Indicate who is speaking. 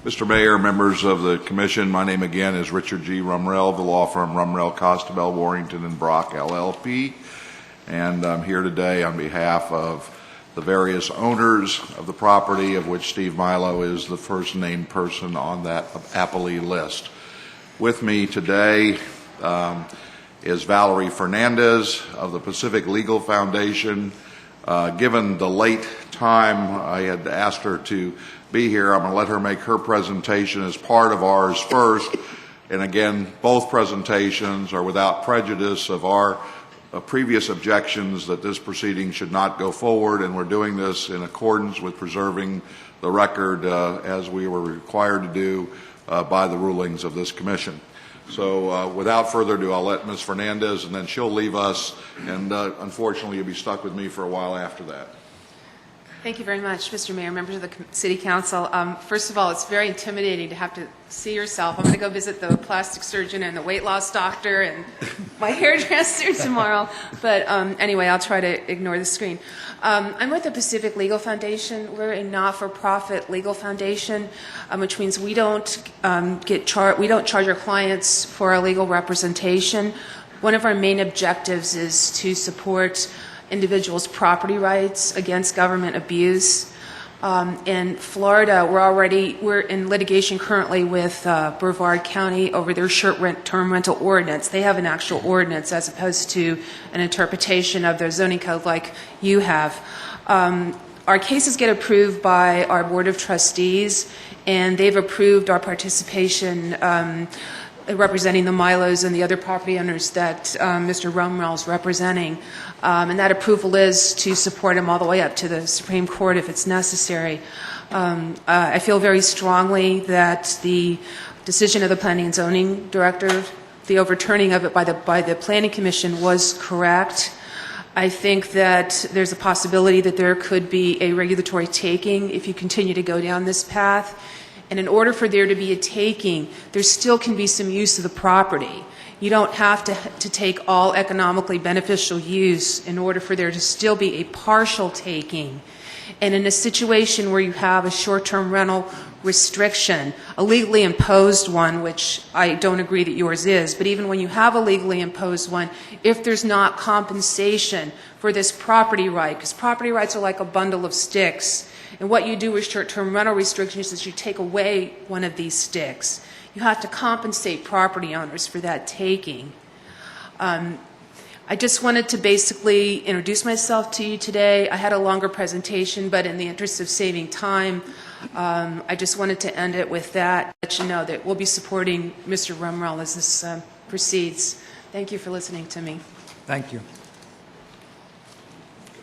Speaker 1: Mr. Mayor, members of the Commission, my name again is Richard G. Rumrell, the law firm Rumrell, Costabel, Warrington, and Brock, LLP. And I'm here today on behalf of the various owners of the property, of which Steve Milo is the first named person on that appellee list. With me today is Valerie Fernandez of the Pacific Legal Foundation. Given the late time, I had asked her to be here. I'm going to let her make her presentation as part of ours first. And again, both presentations are without prejudice of our previous objections that this proceeding should not go forward, and we're doing this in accordance with preserving the record as we were required to do by the rulings of this commission. So without further ado, I'll let Ms. Fernandez, and then she'll leave us, and unfortunately you'll be stuck with me for a while after that.
Speaker 2: Thank you very much, Mr. Mayor, members of the City Council. First of all, it's very intimidating to have to see yourself. I'm going to go visit the plastic surgeon and the weight loss doctor and my hairdresser tomorrow. But anyway, I'll try to ignore the screen. I'm with the Pacific Legal Foundation. We're a not-for-profit legal foundation, which means we don't charge our clients for our legal representation. One of our main objectives is to support individuals' property rights against government abuse. In Florida, we're in litigation currently with Brevard County over their short-term rental ordinance. They have an actual ordinance as opposed to an interpretation of their zoning code like you have. Our cases get approved by our Board of Trustees, and they've approved our participation representing the Milos and the other property owners that Mr. Rumrell is representing. And that approval is to support him all the way up to the Supreme Court if it's necessary. I feel very strongly that the decision of the Planning and Zoning Director, the overturning of it by the Planning Commission, was correct. I think that there's a possibility that there could be a regulatory taking if you continue to go down this path. And in order for there to be a taking, there still can be some use of the property. You don't have to take all economically beneficial use in order for there to still be a partial taking. And in a situation where you have a short-term rental restriction, a legally imposed one, which I don't agree that yours is, but even when you have a legally imposed one, if there's not compensation for this property right, because property rights are like a bundle of sticks, and what you do with short-term rental restrictions is you take away one of these sticks. You have to compensate property owners for that taking. I just wanted to basically introduce myself to you today. I had a longer presentation, but in the interest of saving time, I just wanted to end it with that, let you know that we'll be supporting Mr. Rumrell as this proceeds. Thank you for listening to me.
Speaker 3: Thank you.